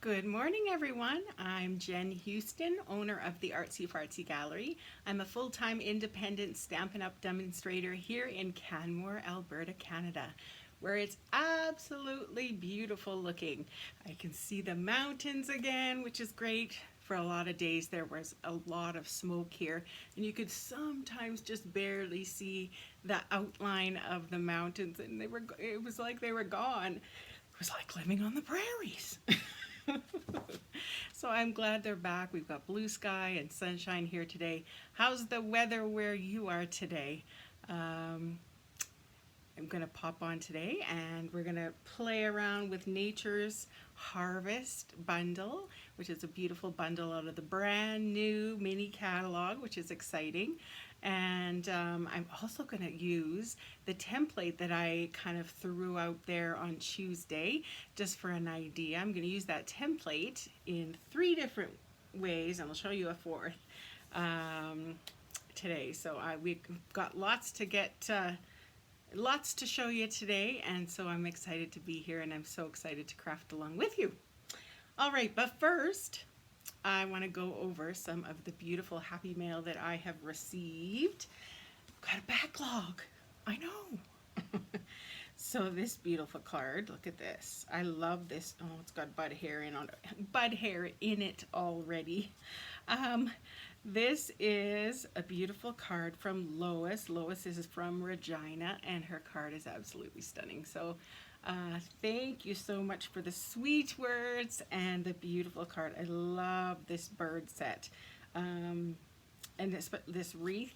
Good morning, everyone. I'm Jen Houston, owner of the Artsy Fartsy Gallery. I'm a full-time independent Stampin' Up! Demonstrator here in Canmore, Alberta, Canada, where it's absolutely beautiful looking. I can see the mountains again, which is great. For a lot of days there was a lot of smoke here, and you could sometimes just barely see the outline of the mountains, and it was like they were gone. It was like living on the prairies. So I'm glad they're back. We've got blue sky and sunshine here today. How's the weather where you are today? I'm going to pop on today and we're going to play around with Nature's Harvest bundle, which is a beautiful bundle out of the brand new mini catalog, which is exciting. And I'm also going to use the template that I kind of threw out there on Tuesday just for an idea. I'm going to use that template in 3 different ways, and I'll show you a 4th today. So we've got lots to show you today, and so I'm excited to be here, and I'm so excited to craft along with you. All right, but first I want to go over some of the beautiful happy mail that I have received. Got a backlog, I know. So this beautiful card, look at this. I love this. Oh, it's got bud hair in it already. This is a beautiful card from Lois. Lois is from Regina, and her card is absolutely stunning. So thank you so much for the sweet words and the beautiful card. I love this bird set. And this wreath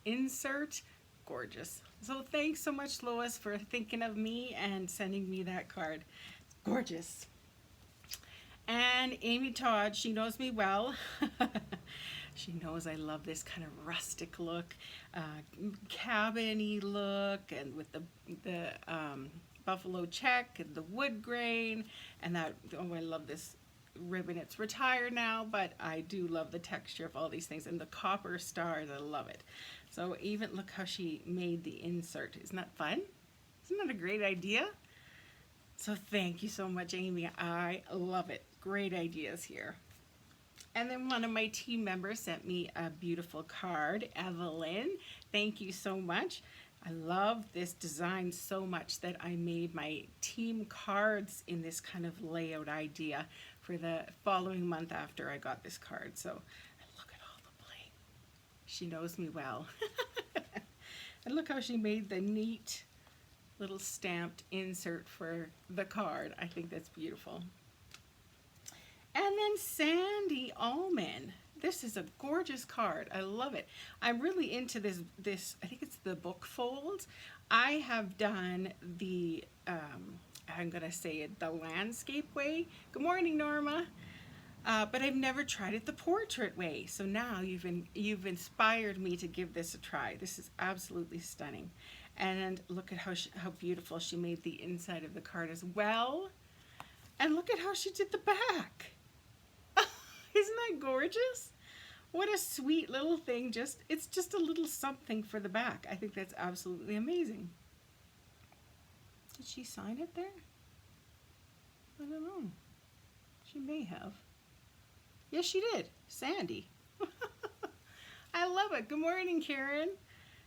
insert, gorgeous. So thanks so much, Lois, for thinking of me and sending me that card. It's gorgeous. And Amy Todd, she knows me well. She knows I love this kind of rustic look, cabin-y look, and with the buffalo check and the wood grain, and that, oh, I love this ribbon. It's retired now, but I do love the texture of all these things, and the copper stars, I love it. So even look how she made the insert. Isn't that fun? Isn't that a great idea? So thank you so much, Amy. I love it. Great ideas here. And then one of my team members sent me a beautiful card, Evelyn. Thank you so much. I love this design so much that I made my team cards in this kind of layout idea for the following month after I got this card. So look at all the bling. She knows me well. And look how she made the neat little stamped insert for the card. I think that's beautiful. And then Sandy Allman. This is a gorgeous card. I love it. I'm really into this, I think it's the book fold. I have done the, I'm gonna say it the landscape way. Good morning, Norma. But I've never tried it the portrait way. So now you've inspired me to give this a try. This is absolutely stunning. And look at how beautiful she made the inside of the card as well. And look at how she did the back. Isn't that gorgeous? What a sweet little thing. It's just a little something for the back. I think that's absolutely amazing. Did she sign it there? I don't know. She may have. Yes, she did. Sandy. I love it. Good morning, Karen.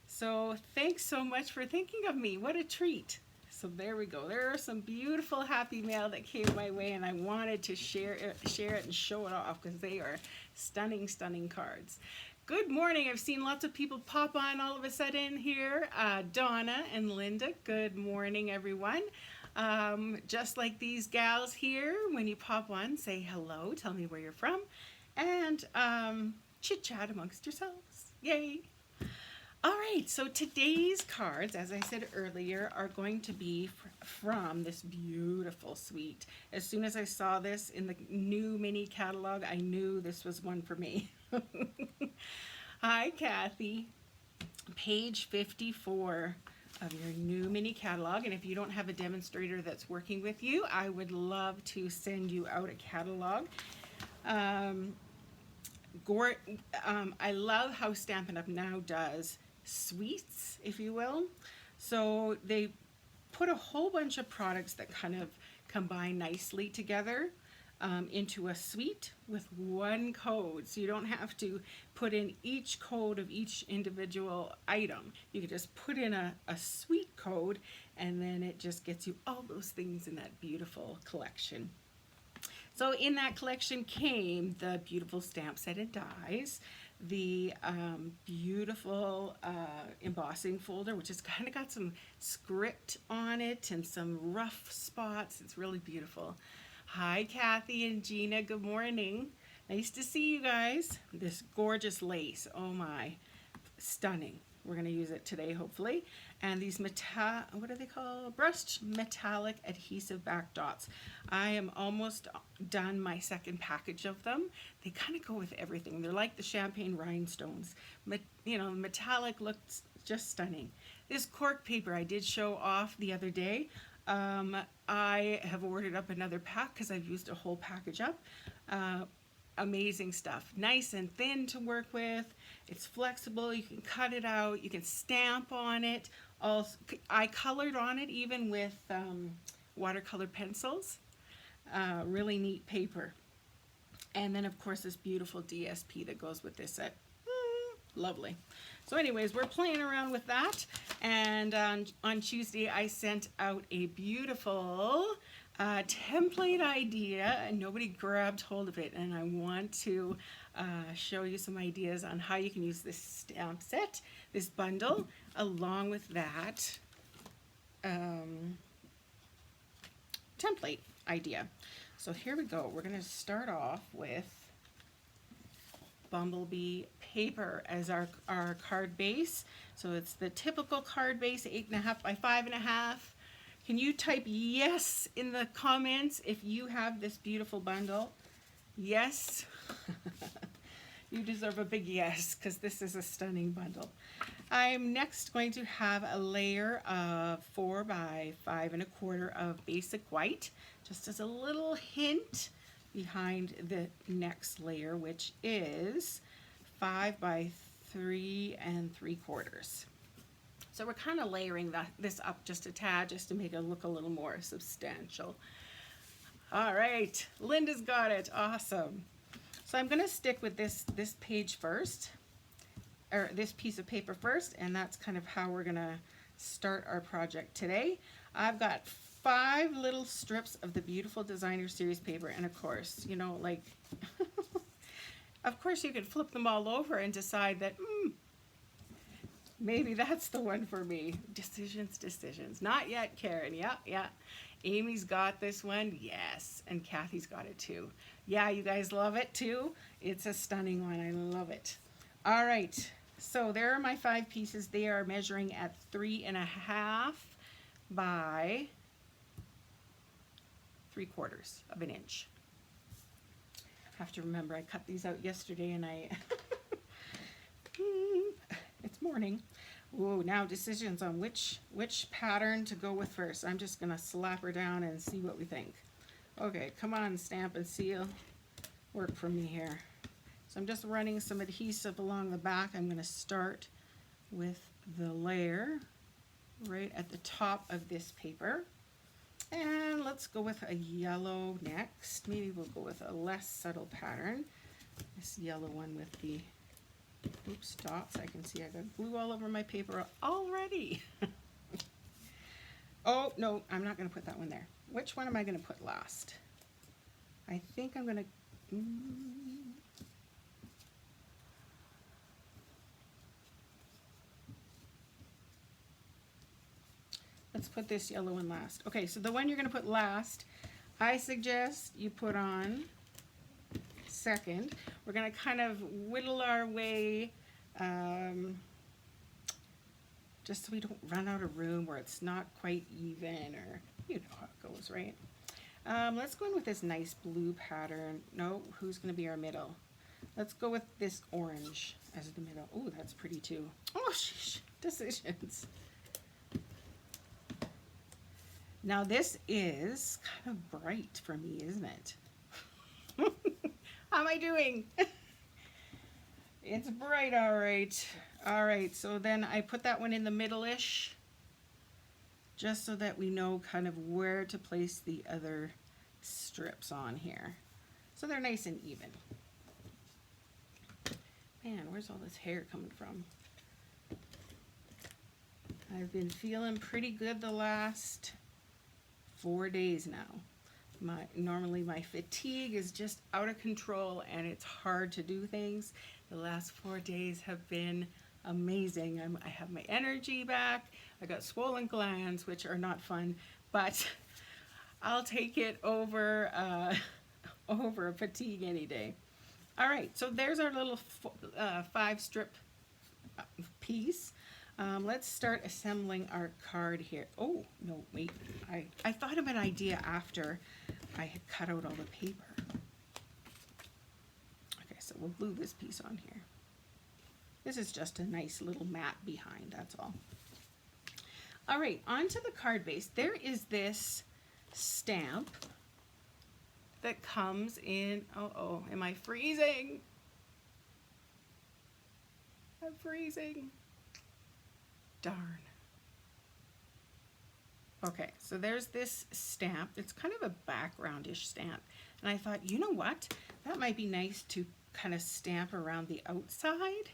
So thanks so much for thinking of me. What a treat. So there we go. There are some beautiful happy mail that came my way, and I wanted to share it and show it off because they are stunning, stunning cards. Good morning. I've seen lots of people pop on all of a sudden here. Donna and Linda, good morning, everyone. Just like these gals here, when you pop on, say hello, tell me where you're from, and chit-chat amongst yourselves. Yay. All right, so today's cards, as I said earlier, are going to be from this beautiful suite. As soon as I saw this in the new mini catalog, I knew this was one for me. Hi, Kathy. Page 54 of your new mini catalog, and if you don't have a demonstrator that's working with you, I would love to send you out a catalog. I love how Stampin' Up! Now does suites, if you will. So they put a whole bunch of products that kind of combine nicely together. into a suite with one code. So you don't have to put in each code of each individual item. You can just put in a suite code, and then it just gets you all those things in that beautiful collection. So in that collection came the beautiful stamp set and dies, the beautiful embossing folder, which has kind of got some script on it and some rough spots. It's really beautiful. Hi, Kathy and Gina. Good morning. Nice to see you guys. This gorgeous lace. Oh my, stunning. We're going to use it today, hopefully. And these what are they called? Brushed metallic adhesive back dots. I am almost done my second package of them. They kind of go with everything. They're like the champagne rhinestones. You know, metallic looks just stunning. This cork paper I did show off the other day. I have ordered up another pack because I've used a whole package up. Amazing stuff. Nice and thin to work with. It's flexible. You can cut it out. You can stamp on it. Also, I colored on it even with watercolor pencils. Really neat paper. And then, of course, this beautiful DSP that goes with this set. Lovely. So anyways, we're playing around with that. And on Tuesday, I sent out a beautiful template idea, and nobody grabbed hold of it. And I want to show you some ideas on how you can use this stamp set, this bundle, along with that template idea. So here we go. We're going to start off with Bumblebee paper as our card base. So it's the typical card base, 8.5 by 5.5. Can you type yes in the comments if you have this beautiful bundle? Yes. You deserve a big yes, because this is a stunning bundle. I'm next going to have a layer of 4 by 5.25 of basic white, just as a little hint behind the next layer, which is 5 by 3.75. So we're kind of layering this up just a tad, just to make it look a little more substantial. All right, Linda's got it. Awesome. So I'm going to stick with this page first, or this piece of paper first, and that's kind of how we're going to start our project today. I've got 5 little strips of the beautiful designer series paper, and of course, you know, like, of course you could flip them all over and decide that, maybe that's the one for me. Decisions. Not yet, Karen. Yeah. Amy's got this one. Yes. And Kathy's got it too. Yeah, you guys love it too. It's a stunning one. I love it. All right. So there are my 5 pieces. They are measuring at 3.5 by 3/4 of an inch. I have to remember I cut these out yesterday and it's morning. Ooh, now decisions on which pattern to go with first. I'm just gonna slap her down and see what we think. Okay, come on, Stamp and Seal. Work for me here. So I'm just running some adhesive along the back. I'm gonna start with the layer right at the top of this paper. And let's go with a yellow next. Maybe we'll go with a less subtle pattern. This yellow one with the dots. I can see I got glue all over my paper already. Oh, no, I'm not going to put that one there. Which one am I going to put last? I think I'm going to... Let's put this yellow one last. Okay, so the one you're going to put last, I suggest you put on second. We're going to kind of whittle our way just so we don't run out of room where it's not quite even, or you know how it goes, right? Let's go in with this nice blue pattern. No, who's going to be our middle? Let's go with this orange as the middle. Oh, that's pretty too. Oh, sheesh. Decisions. Now this is kind of bright for me, isn't it? How am I doing? It's bright, all right. All right, so then I put that one in the middle-ish, just so that we know kind of where to place the other strips on here. so they're nice and even. Man, where's all this hair coming from? I've been feeling pretty good the last 4 days now. Normally my fatigue is just out of control and it's hard to do things. The last 4 days have been amazing. I have my energy back. I got swollen glands, which are not fun, but I'll take it over over fatigue any day. All right, so there's our little 5-strip piece. Let's start assembling our card here. Oh, no, wait. I thought of an idea after I had cut out all the paper. Okay, so we'll glue this piece on here. This is just a nice little mat behind, that's all. All right, onto the card base. There is this stamp that comes in, oh, am I freezing? I'm freezing. Darn. Okay, so there's this stamp. It's kind of a backgroundish stamp. And I thought, you know what? That might be nice to kind of stamp around the outside.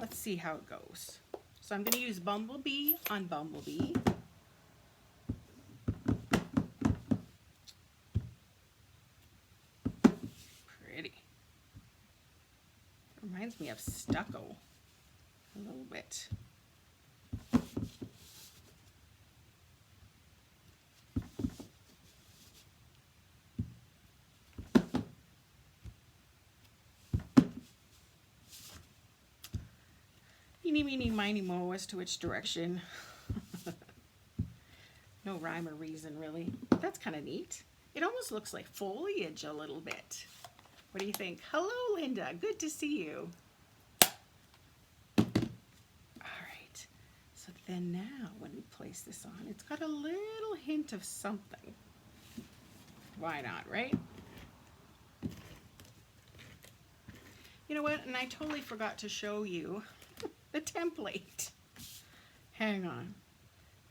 Let's see how it goes. So I'm going to use Bumblebee on Bumblebee. Pretty. Reminds me of stucco a little bit. Eeny, meeny, miny, moe as to which direction. No rhyme or reason, really. That's kind of neat. It almost looks like foliage a little bit. What do you think? Hello, Linda. Good to see you. All right. So then now when we place this on, it's got a little hint of something. Why not, right? You know what? And I totally forgot to show you the template. Hang on.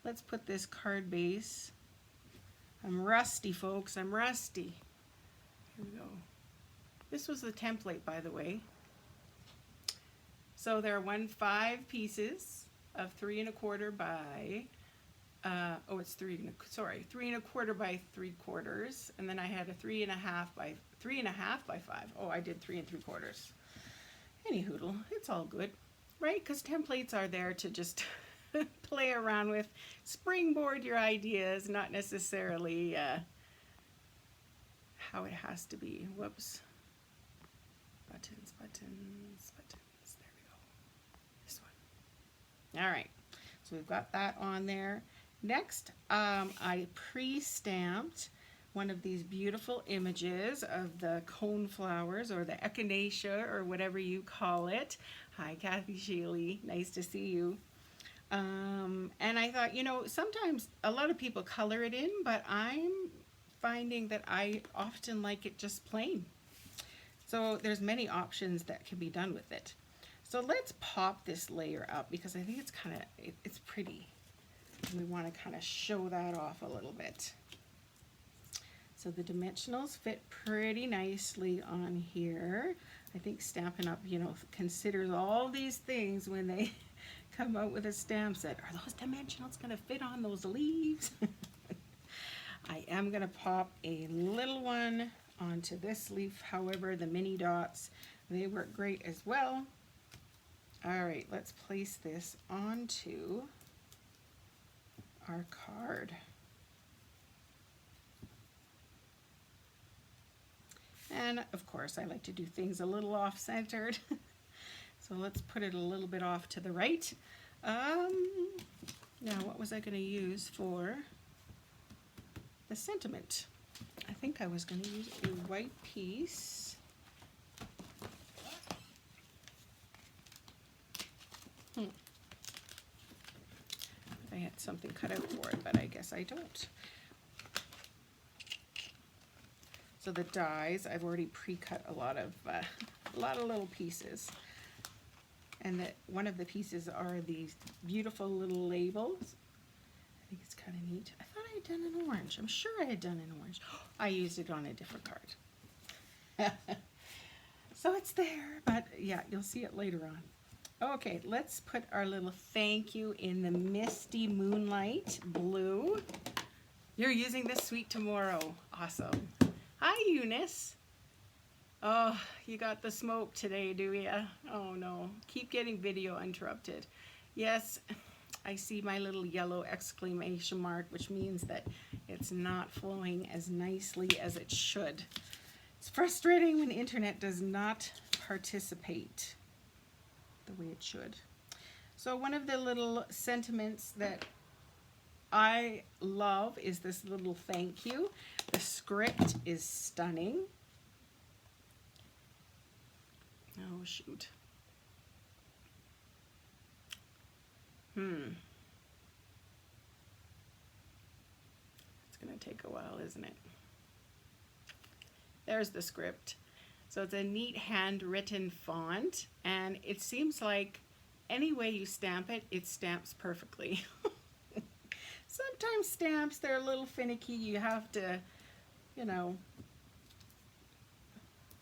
Let's put this card base. I'm rusty, folks. I'm rusty. Here we go. This was the template, by the way. So there are 5 pieces of 3 1/4 by, it's 3 1/4 by 3/4, and then I had a 3 1/2 by 3 1/2 by 5. Oh, I did 3 3/4. Any hoodle, it's all good, right? Because templates are there to just play around with, springboard your ideas, not necessarily how it has to be. Whoops. Buttons, buttons, buttons. There we go. This one. All right. So we've got that on there. Next, I pre-stamped one of these beautiful images of the cone flowers or the echinacea or whatever you call it. Hi, Kathy Shealy. Nice to see you. And I thought, you know, sometimes a lot of people color it in, but I'm finding that I often like it just plain. So there's many options that can be done with it. So let's pop this layer up because I think it's kind of, it's pretty. We want to kind of show that off a little bit. So the dimensionals fit pretty nicely on here. I think Stampin' Up, you know, considers all these things when they come out with a stamp set. Are those dimensionals going to fit on those leaves? I am going to pop a little one onto this leaf. However, the mini dots, they work great as well. All right, let's place this onto our card. And of course, I like to do things a little off-centered. So let's put it a little bit off to the right. Now, what was I going to use for the sentiment? I think I was going to use a white piece. I had something cut out for it, but I guess I don't. So the dies, I've already pre-cut a lot of little pieces. And that one of the pieces are these beautiful little labels. I think it's kind of neat. I thought I had done an orange. I'm sure I had done an orange. I used it on a different card. So it's there, but yeah, you'll see it later on. Okay, let's put our little thank you in the Misty Moonlight blue. You're using this sweet tomorrow. Awesome. Hi, Eunice. Oh, you got the smoke today, do ya? Oh no, keep getting video interrupted. Yes, I see my little yellow exclamation mark, which means that it's not flowing as nicely as it should. It's frustrating when the internet does not participate the way it should. So one of the little sentiments that I love is this little thank you. The script is stunning. Oh, shoot. It's going to take a while, isn't it? There's the script. So it's a neat handwritten font, and it seems like any way you stamp it, it stamps perfectly. Sometimes stamps, they're a little finicky. You have to, you know,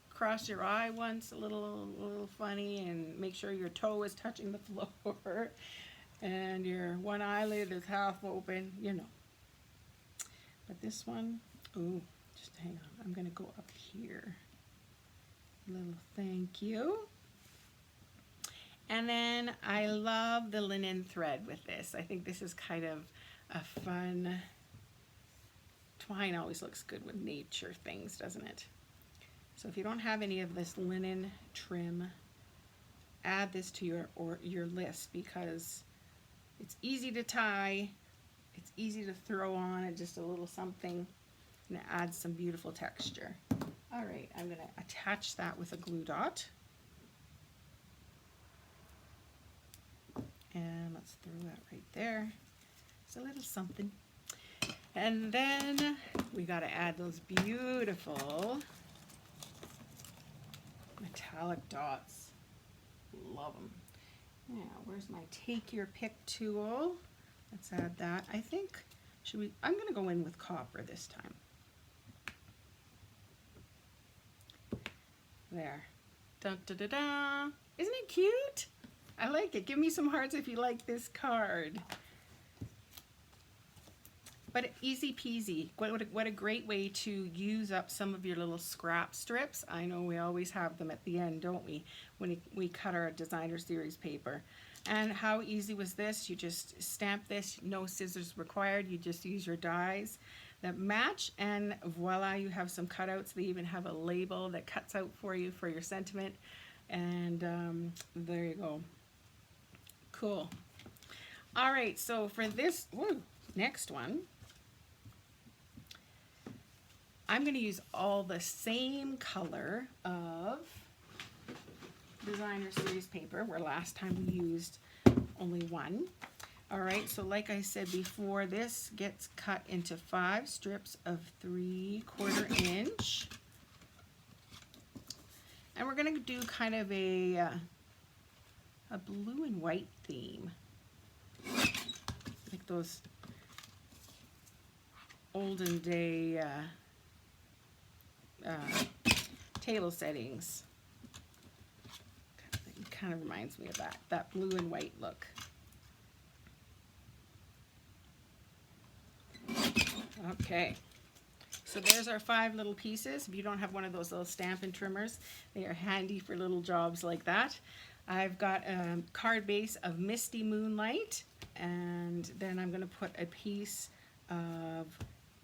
cross your eye once, a little funny, and make sure your toe is touching the floor and your one eyelid is half open, you know. But this one, ooh, just hang on. I'm going to go up here. A little thank you. And then I love the linen thread with this. I think this is kind of a fun, twine always looks good with nature things, doesn't it? So if you don't have any of this linen trim, add this to your list, because it's easy to tie, it's easy to throw on, and just a little something, and it adds some beautiful texture. All right, I'm going to attach that with a glue dot. And let's throw that right there. It's a little something. And then we got to add those beautiful metallic dots. Love them. Now, where's my take your pick tool? Let's add that. I think, I'm going to go in with copper this time. There. Dun, da, da, da. Isn't it cute? I like it. Give me some hearts if you like this card. But easy peasy. What a great way to use up some of your little scrap strips. I know we always have them at the end, don't we? When we cut our designer series paper. And how easy was this? You just stamp this, no scissors required. You just use your dies that match, and voila, you have some cutouts. They even have a label that cuts out for you for your sentiment. And there you go. Cool. All right, so for this next one, I'm going to use all the same color of designer series paper, where last time we used only one. All right, so like I said before, this gets cut into 5 strips of 3/4 inch. And we're going to do kind of a blue and white theme. Like those olden day table settings. It kind of reminds me of that blue and white look. Okay, so there's our 5 little pieces. If you don't have one of those little Stampin' trimmers, they are handy for little jobs like that. I've got a card base of Misty Moonlight, and then I'm going to put a piece of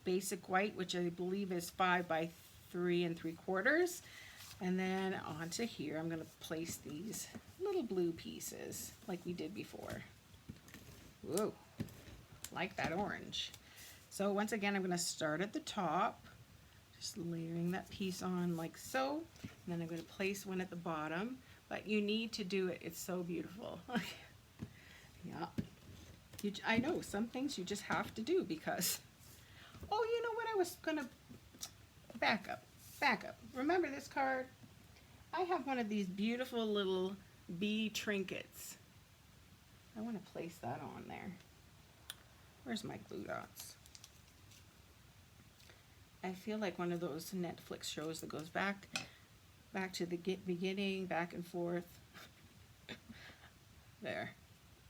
basic white, which I believe is 5 by 3 3/4. And then onto here, I'm going to place these little blue pieces like we did before. Whoa, like that orange. So once again, I'm going to start at the top, just layering that piece on like so. And then I'm going to place one at the bottom. But you need to do it. It's so beautiful. Yeah. I know some things you just have to do because, oh, you know what? I was going to back up. Remember this card? I have one of these beautiful little bee trinkets. I want to place that on there. Where's my glue dots? I feel like one of those Netflix shows that goes back back to the beginning, back and forth. There.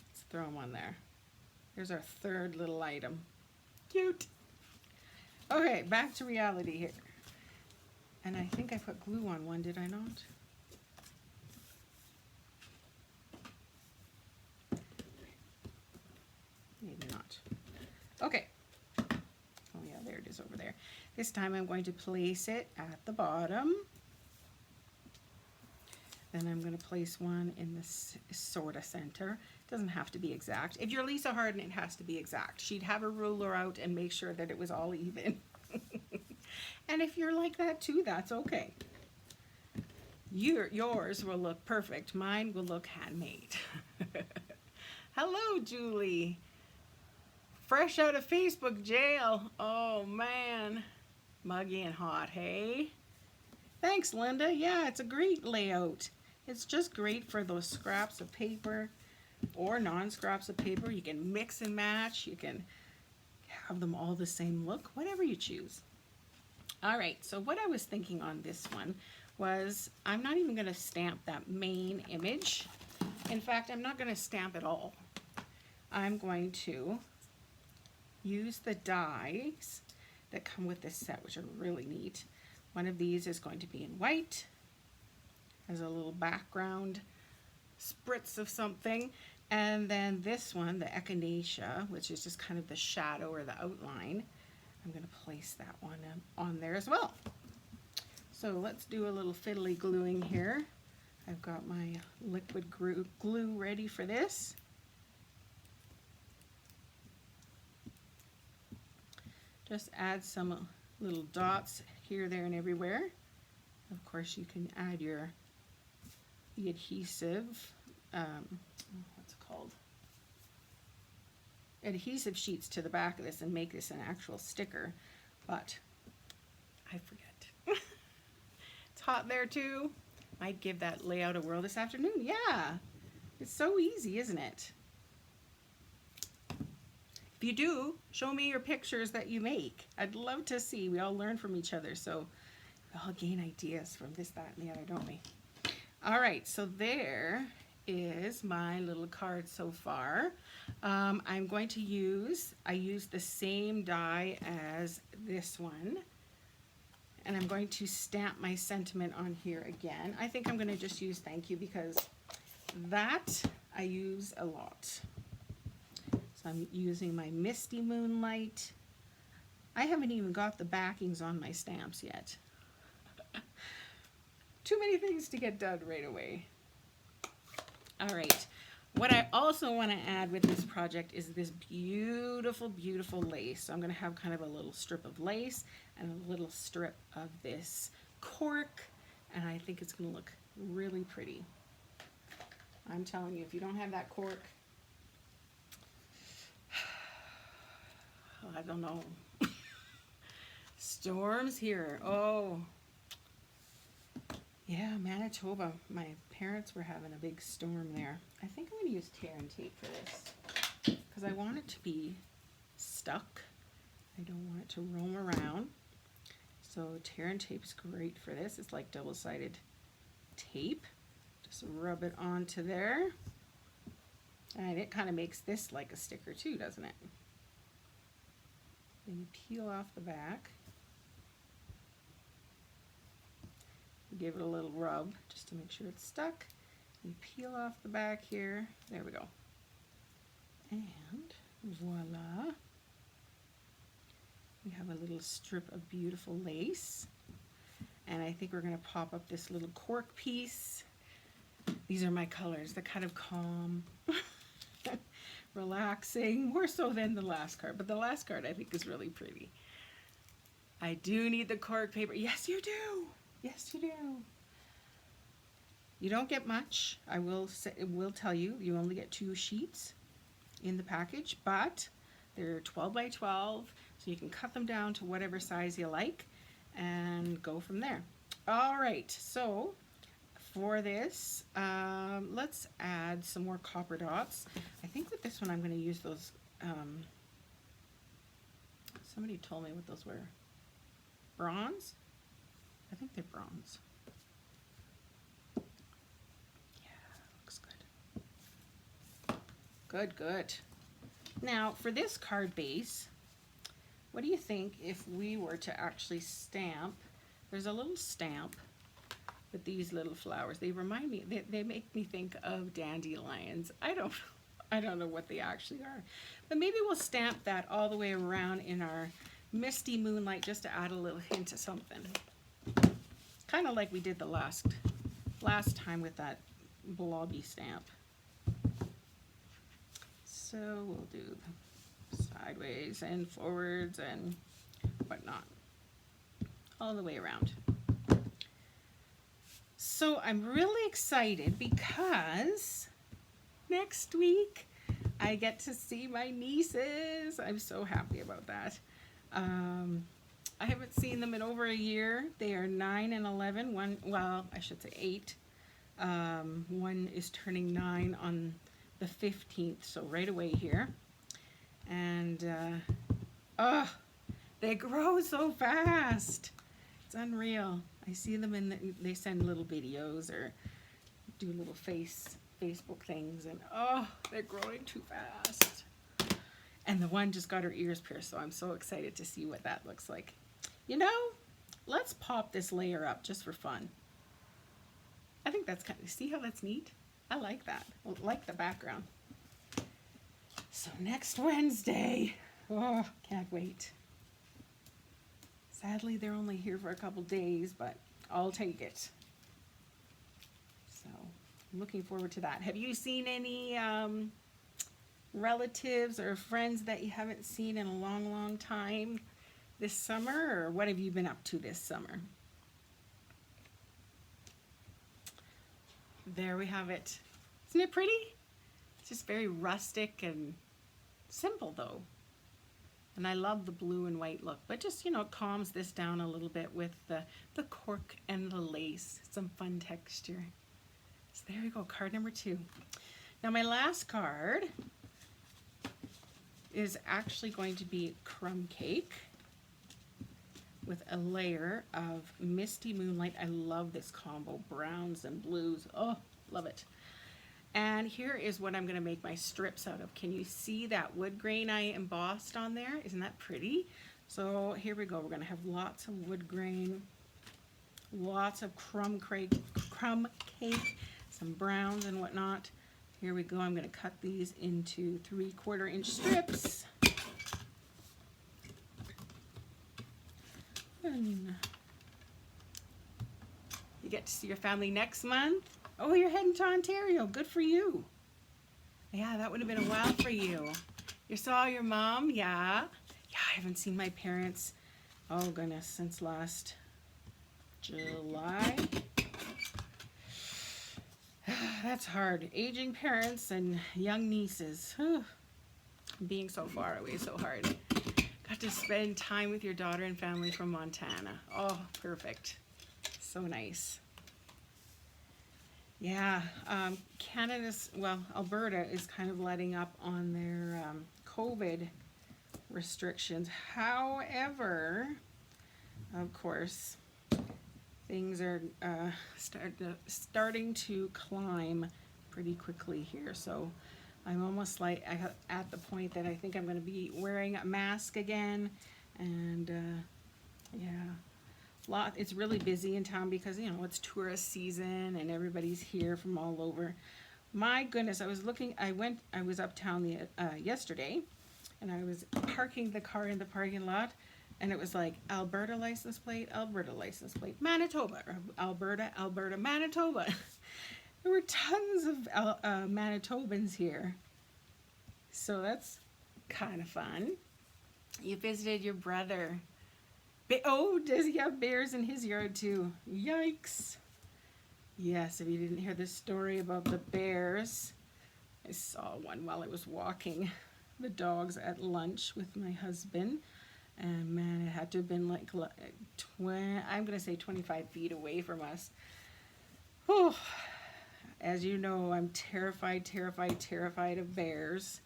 Let's throw them on there. There's our third little item. Cute. Okay, back to reality here. And I think I put glue on one, did I not? Maybe not. Okay. Oh yeah, there it is over there. This time I'm going to place it at the bottom. Then I'm going to place one in the sort of center. Doesn't have to be exact. If you're Lisa Harden, it has to be exact. She'd have a ruler out and make sure that it was all even. And if you're like that too, that's okay. Yours will look perfect. Mine will look handmade. Hello, Julie. Fresh out of Facebook jail. Oh, man. Muggy and hot, hey? Thanks, Linda. Yeah, it's a great layout. It's just great for those scraps of paper or non-scraps of paper. You can mix and match. You can have them all the same look, whatever you choose. All right, so what I was thinking on this one was I'm not even going to stamp that main image. In fact, I'm not going to stamp it all. I'm going to use the dies that come with this set, which are really neat. One of these is going to be in white, has a little background spritz of something. And then this one, the echinacea, which is just kind of the shadow or the outline, I'm going to place that one on there as well. So let's do a little fiddly gluing here. I've got my liquid glue ready for this. Just add some little dots here, there, and everywhere. Of course, you can add the adhesive, what's it called? Adhesive sheets to the back of this and make this an actual sticker, but I forget. It's hot there too. Might give that layout a whirl this afternoon. Yeah, it's so easy, isn't it? If you do, show me your pictures that you make. I'd love to see. We all learn from each other, so we all gain ideas from this, that, and the other, don't we? All right, so there is my little card so far. I'm going to I used the same die as this one, and I'm going to stamp my sentiment on here again. I think I'm going to just use thank you because that I use a lot. So I'm using my Misty Moonlight. I haven't even got the backings on my stamps yet. Too many things to get done right away. All right. What I also want to add with this project is this beautiful, beautiful lace. So I'm going to have kind of a little strip of lace and a little strip of this cork, and I think it's going to look really pretty. I'm telling you, if you don't have that cork, I don't know. Storms here. Oh. Yeah, Manitoba. My parents were having a big storm there. I think I'm going to use tear and tape for this because I want it to be stuck. I don't want it to roam around. So tear and tape's great for this. It's like double-sided tape. Just rub it onto there. And it kind of makes this like a sticker too, doesn't it? Then you peel off the back. Give it a little rub just to make sure it's stuck. You peel off the back here. There we go. And voila. We have a little strip of beautiful lace. And I think we're going to pop up this little cork piece. These are my colors. They're kind of calm, relaxing, more so than the last card. But the last card I think is really pretty. I do need the cork paper. Yes, you do. Yes, you do. You don't get much. I will tell you, you only get 2 sheets in the package, but they're 12 by 12, so you can cut them down to whatever size you like and go from there. All right, so for this, let's add some more copper dots. I think with this one I'm going to use those, somebody told me what those were. Bronze? I think they're bronze. Good, good. Now, for this card base, what do you think if we were to actually stamp? There's a little stamp with these little flowers. They remind me, they make me think of dandelions. I don't know what they actually are. But maybe we'll stamp that all the way around in our misty moonlight just to add a little hint of something. Kind of like we did the last time with that blobby stamp. So we'll do sideways and forwards and whatnot, all the way around. So I'm really excited because next week I get to see my nieces. I'm so happy about that. I haven't seen them in over a year. They are 9 and 11. One, well, I should say 8. One is turning 9 on the 15th, so right away here. And they grow so fast. It's unreal. I see them and they send little videos or do little Facebook things, and they're growing too fast. And the one just got her ears pierced, so I'm so excited to see what that looks like. You know, let's pop this layer up just for fun. I think that's kind of, see how that's neat? I like that. I like the background. So next Wednesday, can't wait. Sadly, they're only here for a couple days, but I'll take it. So I'm looking forward to that. Have you seen any relatives or friends that you haven't seen in a long, long time this summer, or what have you been up to this summer? There we have it. Isn't it pretty? It's just very rustic and simple though. And I love the blue and white look, but just, you know, it calms this down a little bit with the cork and the lace. Some fun texture. So there we go, card number 2. Now my last card is actually going to be crumb cake with a layer of misty moonlight. I love this combo, browns and blues. Oh, love it. And here is what I'm going to make my strips out of. Can you see that wood grain I embossed on there? Isn't that pretty? So here we go. We're going to have lots of wood grain, lots of crumb cake, some browns and whatnot. Here we go. I'm going to cut these into 3/4 inch strips. And you get to see your family next month. Oh, you're heading to Ontario. Good for you. Yeah, that would have been a while for you. You saw your mom? Yeah. Yeah, I haven't seen my parents, oh goodness, since last July. That's hard. Aging parents and young nieces. Being so far away, so hard. Got to spend time with your daughter and family from Montana. Oh, perfect. So nice. Yeah, Alberta is kind of letting up on their COVID restrictions. However, of course, things are starting to climb pretty quickly here. So I'm almost like at the point that I think I'm going to be wearing a mask again. And yeah. It's really busy in town because, you know, it's tourist season and everybody's here from all over. My goodness, I was uptown yesterday, and I was parking the car in the parking lot, and it was like Alberta license plate, Manitoba, or Alberta, Manitoba. There were tons of Manitobans here. So that's kind of fun. You visited your brother. Oh, does he have bears in his yard too? Yikes. Yes, if you didn't hear the story about the bears, I saw one while I was walking the dogs at lunch with my husband. And man, it had to have been like, I'm going to say 25 feet away from us. Oh, as you know, I'm terrified of bears.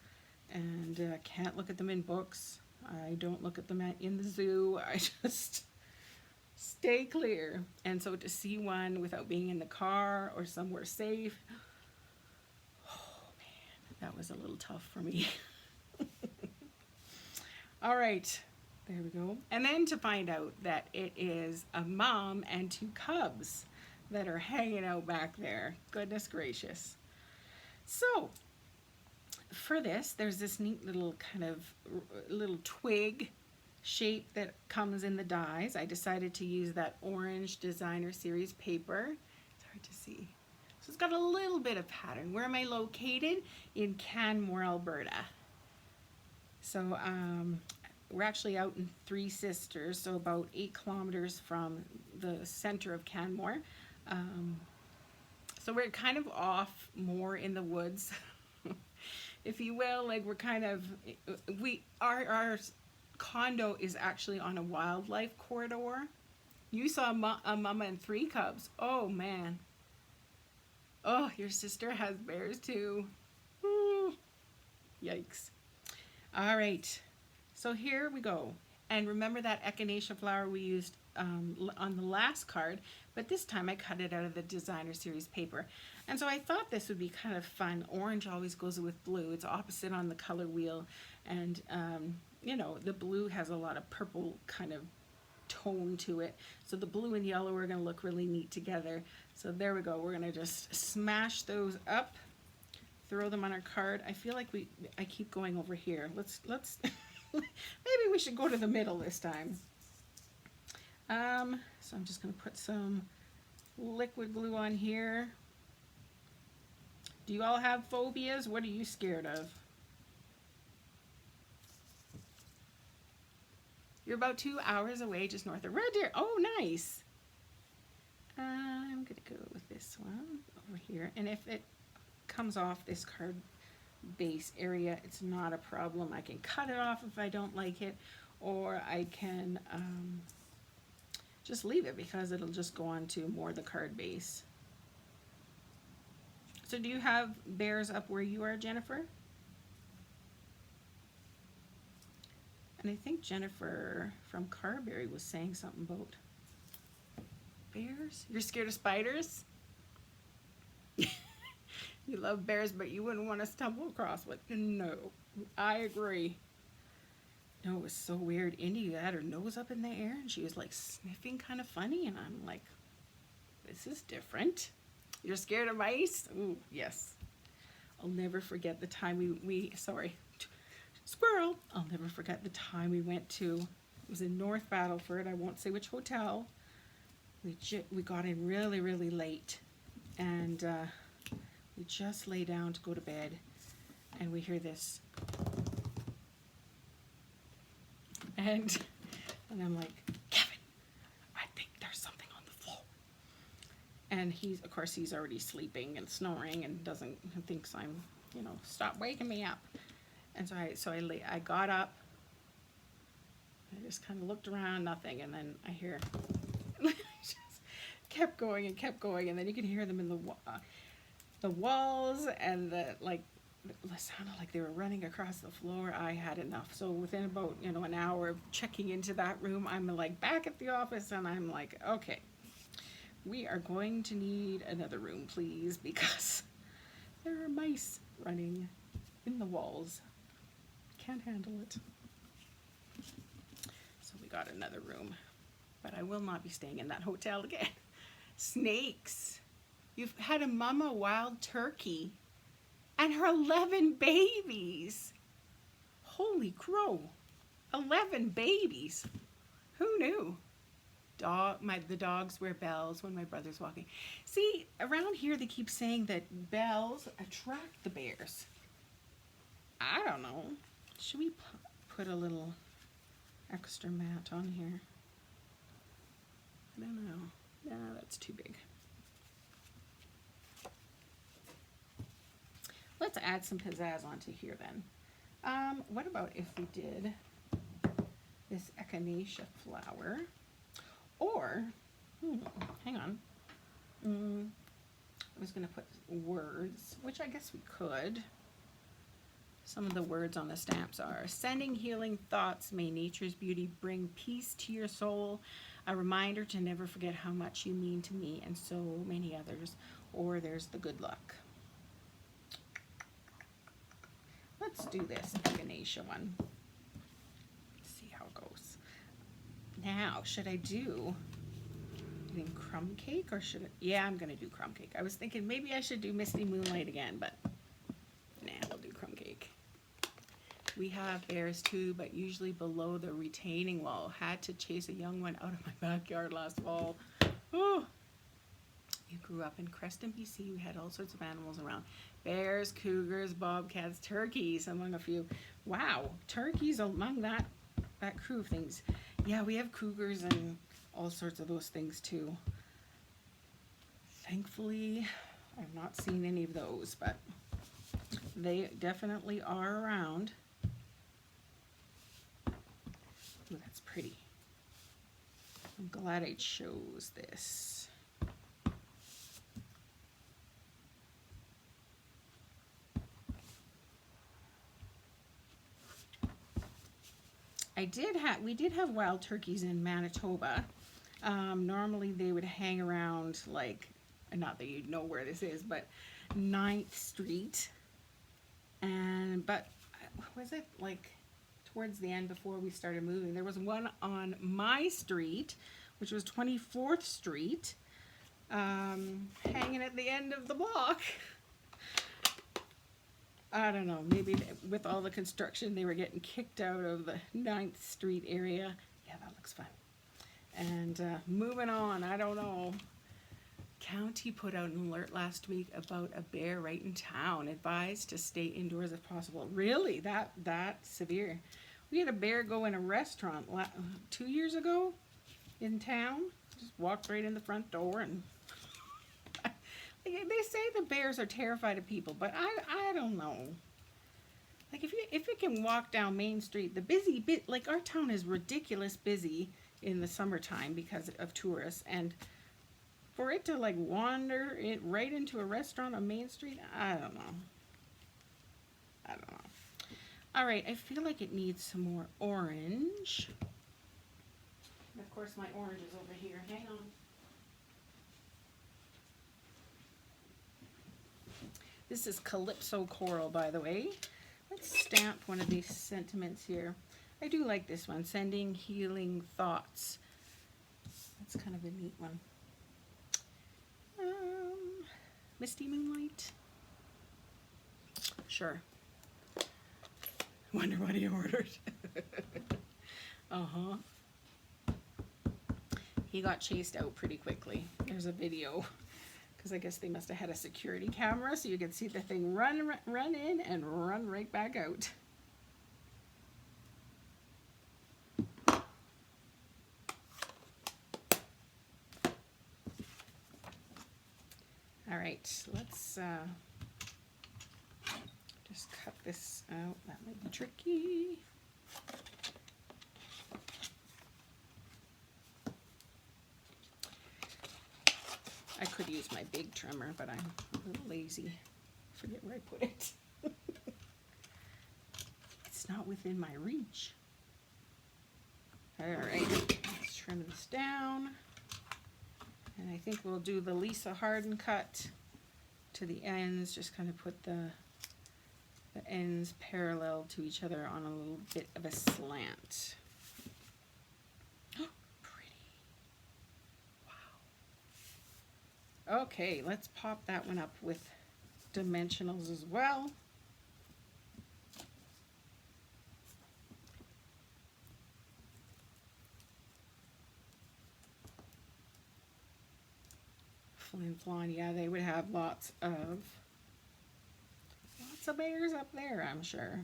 And can't look at them in books. I don't look at them in the zoo. I just stay clear. And so to see one without being in the car or somewhere safe, oh man, That was a little tough for me. All right, there we go. And then to find out that it is a mom and 2 cubs that are hanging out back there. Goodness gracious. So for this, there's this neat little kind of little twig shape that comes in the dies. I decided to use that orange designer series paper. It's hard to see. So it's got a little bit of pattern. Where am I located? In Canmore, Alberta. So we're actually out in Three Sisters, so about 8 kilometers from the center of Canmore. So we're kind of off more in the woods, if you will. Like, we're kind of, our condo is actually on a wildlife corridor. You saw a mama and 3 cubs. Oh man. Oh, your sister has bears too. Ooh. Yikes. All right, so here we go. And remember that echinacea flower we used on the last card, but this time I cut it out of the designer series paper. And so I thought this would be kind of fun. Orange always goes with blue. It's opposite on the color wheel. And you know, the blue has a lot of purple kind of tone to it. So the blue and yellow are gonna look really neat together. So there we go. We're gonna just smash those up, throw them on our card. I feel like I keep going over here. Let's maybe we should go to the middle this time. So I'm just gonna put some liquid glue on here. Do you all have phobias? What are you scared of? You're about 2 hours away, just north of Red Deer. Oh, nice. I'm gonna go with this one over here. And if it comes off this card base area, it's not a problem. I can cut it off if I don't like it, or I can just leave it because it'll just go on to more the card base. So do you have bears up where you are, Jennifer? And I think Jennifer from Carberry was saying something about bears. You're scared of spiders? You love bears, but you wouldn't want to stumble across one. No, I agree. No, it was so weird. Indy had her nose up in the air and she was like sniffing kind of funny, and I'm like, this is different. You're scared of mice? Ooh, yes. I'll never forget the time sorry, squirrel. I'll never forget the time we went to, it was in North Battleford, I won't say which hotel. We got in really, really late, and we just lay down to go to bed, and we hear this. And I'm like, Kevin, I think there's something on the floor. And of course, he's already sleeping and snoring and thinks I'm, stop waking me up. And so I got up. I just kind of looked around, nothing, and then I hear, just kept going, and then you can hear them in the walls, and it sounded like they were running across the floor. I had enough. So within about, an hour of checking into that room, I'm like back at the office, and I'm like, okay, we are going to need another room, please, because there are mice running in the walls. Can't handle it. So we got another room, but I will not be staying in that hotel again. Snakes. You've had a mama wild turkey and her 11 babies. Holy crow. 11 babies. Who knew? The dogs wear bells when my brother's walking. See, around here they keep saying that bells attract the bears. I don't know. Should we put a little extra mat on here? I don't know. No, that's too big. Let's add some pizzazz onto here then. What about if we did this echinacea flower? Or, hang on. I was going to put words, which I guess we could. Some of the words on the stamps are: sending healing thoughts, may nature's beauty bring peace to your soul. A reminder to never forget how much you mean to me, and so many others. Or there's the good luck. Let's do this echinacea one. See how it goes. Now, should I do crumb cake or should I? Yeah, I'm gonna do crumb cake. I was thinking maybe I should do Misty Moonlight again, but nah, we'll do crumb cake. We have bears too, but usually below the retaining wall. Had to chase a young one out of my backyard last fall. Oh. You grew up in Creston, BC. We had all sorts of animals around. Bears, cougars, bobcats, turkeys, among a few. Wow, turkeys among that crew of things. Yeah, we have cougars and all sorts of those things too. Thankfully, I've not seen any of those, but they definitely are around. Ooh, that's pretty. I'm glad I chose this. We did have wild turkeys in Manitoba. Normally they would hang around, like, not that you'd know where this is, but 9th Street. But was it like towards the end before we started moving? There was one on my street, which was 24th Street, hanging at the end of the block. I don't know, maybe with all the construction they were getting kicked out of the 9th Street area. Yeah, that looks fun. And moving on, I don't know. County put out an alert last week about a bear right in town. Advised to stay indoors if possible. Really? That severe? We had a bear go in a restaurant 2 years ago in town. Just walked right in the front door and... They say the bears are terrified of people, but I don't know. Like if it can walk down Main Street, the busy bit, like our town is ridiculous busy in the summertime because of tourists, and for it to like wander it right into a restaurant on Main Street, I don't know. All right, I feel like it needs some more orange. And of course, my orange is over here. Hang on. This is Calypso Coral, by the way. Let's stamp one of these sentiments here. I do like this one, Sending Healing Thoughts. That's kind of a neat one. Misty Moonlight. Sure. Wonder what he ordered. Uh-huh. He got chased out pretty quickly. There's a video. Because I guess they must have had a security camera so you could see the thing run in and run right back out. All right, let's just cut this out. That might be tricky. I could use my big trimmer, but I'm a little lazy. Forget where I put it. It's not within my reach. All right, let's trim this down. And I think we'll do the Lisa Harden cut to the ends. Just kind of put the ends parallel to each other on a little bit of a slant. Okay, let's pop that one up with dimensionals as well. Flin Flon, yeah, they would have lots of bears up there, I'm sure.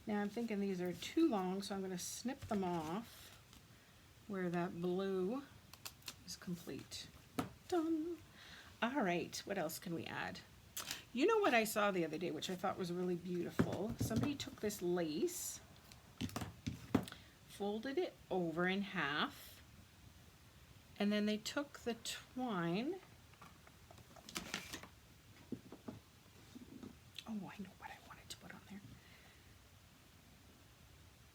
Now I'm thinking these are too long, so I'm going to snip them off where that blue is complete. Done. All right, what else can we add? You know what I saw the other day, which I thought was really beautiful? Somebody took this lace, folded it over in half, and then they took the twine. Oh, I know what I wanted to put on there.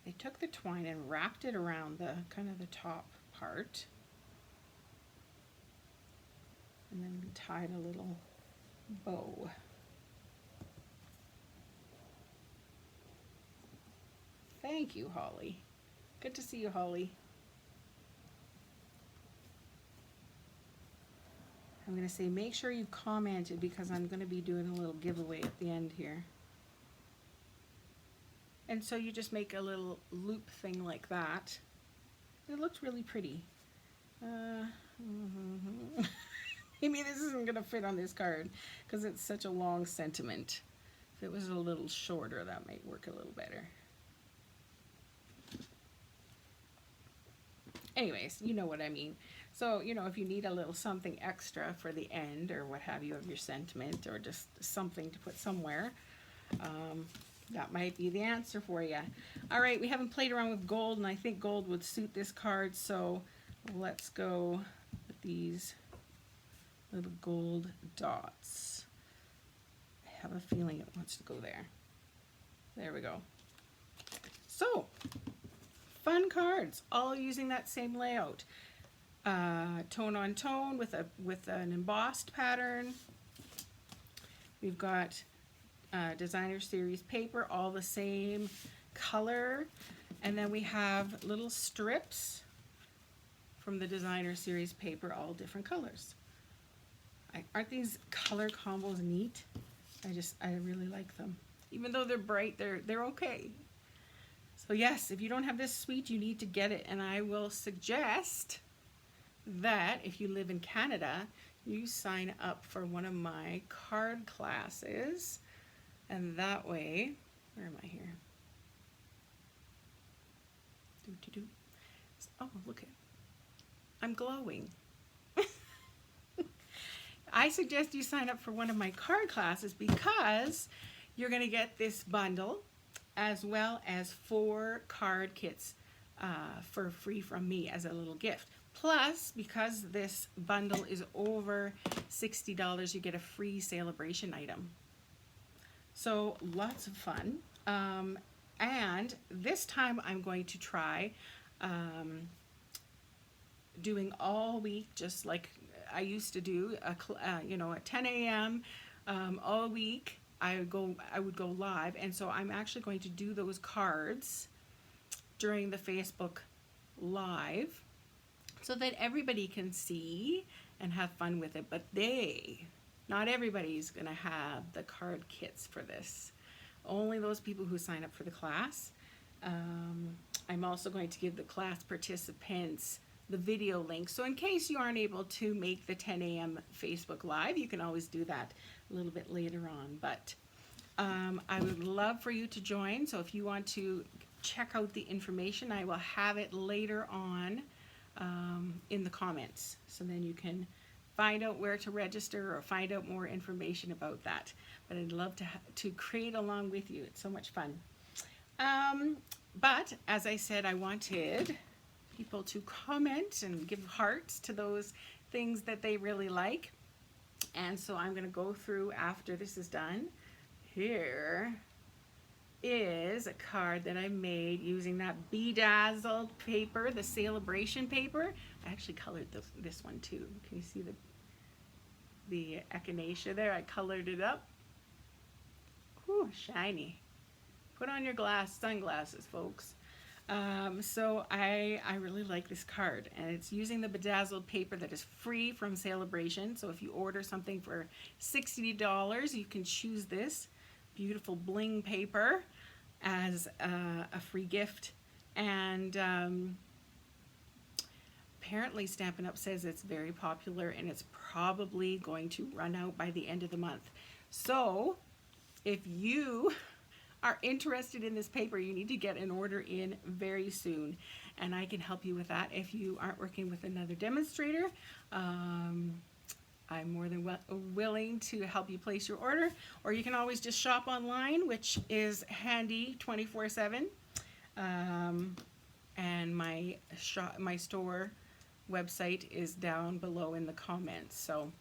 They took the twine and wrapped it around the kind of the top part, and then we tied a little bow. Thank you, Holly. Good to see you, Holly. I'm going to say make sure you commented because I'm going to be doing a little giveaway at the end here. And so you just make a little loop thing like that. It looks really pretty. Maybe this isn't going to fit on this card because it's such a long sentiment. If it was a little shorter, that might work a little better. Anyways, you know what I mean. So, you know, if you need a little something extra for the end or what have you of your sentiment or just something to put somewhere, that might be the answer for you. All right, we haven't played around with gold, and I think gold would suit this card, so let's go with these little gold dots. I have a feeling it wants to go there. There we go. So, fun cards, all using that same layout. Tone on tone with an embossed pattern. We've got designer series paper, all the same color, and then we have little strips from the designer series paper, all different colors. Aren't these color combos neat? I really like them. Even though they're bright, they're okay. So yes, if you don't have this suite, you need to get it, and I will suggest that if you live in Canada, you sign up for one of my card classes, and that way, where am I here? Oh, look at, I'm glowing. I suggest you sign up for one of my card classes because you're going to get this bundle as well as 4 card kits for free from me as a little gift. Plus, because this bundle is over $60, you get a free celebration item. So lots of fun. And this time I'm going to try doing all week, just like I used to do, you know, at 10 a.m. All week I would go live, and so I'm actually going to do those cards during the Facebook Live so that everybody can see and have fun with it. But not everybody's going to have the card kits for this. Only those people who sign up for the class. I'm also going to give the class participants the video link. So in case you aren't able to make the 10 a.m. Facebook Live, you can always do that a little bit later on. But I would love for you to join. So if you want to check out the information, I will have it later on in the comments. So then you can find out where to register or find out more information about that. But I'd love to create along with you. It's so much fun. But as I said, I wanted people to comment and give hearts to those things that they really like. And so I'm going to go through after this is done. Here is a card that I made using that bedazzled paper, the celebration paper. I actually colored this one too. Can you see the echinacea there? I colored it up. Whew, shiny. Put on your sunglasses, folks. So I really like this card, and it's using the bedazzled paper that is free from Celebration. So if you order something for $60, you can choose this beautiful bling paper as a free gift. And apparently Stampin' Up! Says it's very popular, and it's probably going to run out by the end of the month. So if you are interested in this paper, you need to get an order in very soon, and I can help you with that. If you aren't working with another demonstrator, I'm more than willing to help you place your order, or you can always just shop online, which is handy 24/7. And my store website is down below in the comments. So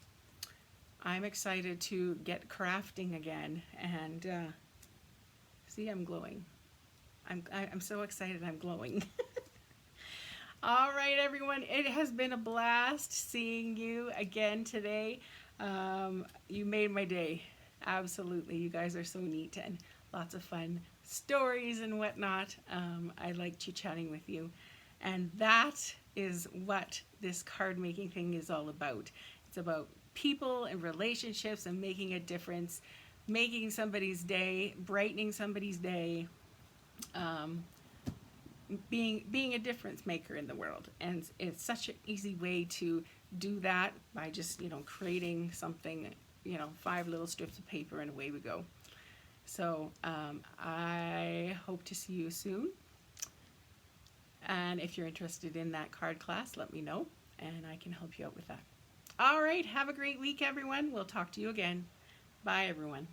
I'm excited to get crafting again, and see, I'm glowing. I'm so excited. I'm glowing. All right, everyone. It has been a blast seeing you again today. You made my day. Absolutely. You guys are so neat and lots of fun stories and whatnot. I like chit-chatting with you. And that is what this card making thing is all about. It's about people and relationships and making a difference, making somebody's day, brightening somebody's day, being a difference maker in the world. And it's such an easy way to do that by just, creating something, 5 little strips of paper and away we go. So I hope to see you soon. And if you're interested in that card class, let me know and I can help you out with that. All right, have a great week, everyone. We'll talk to you again. Bye, everyone.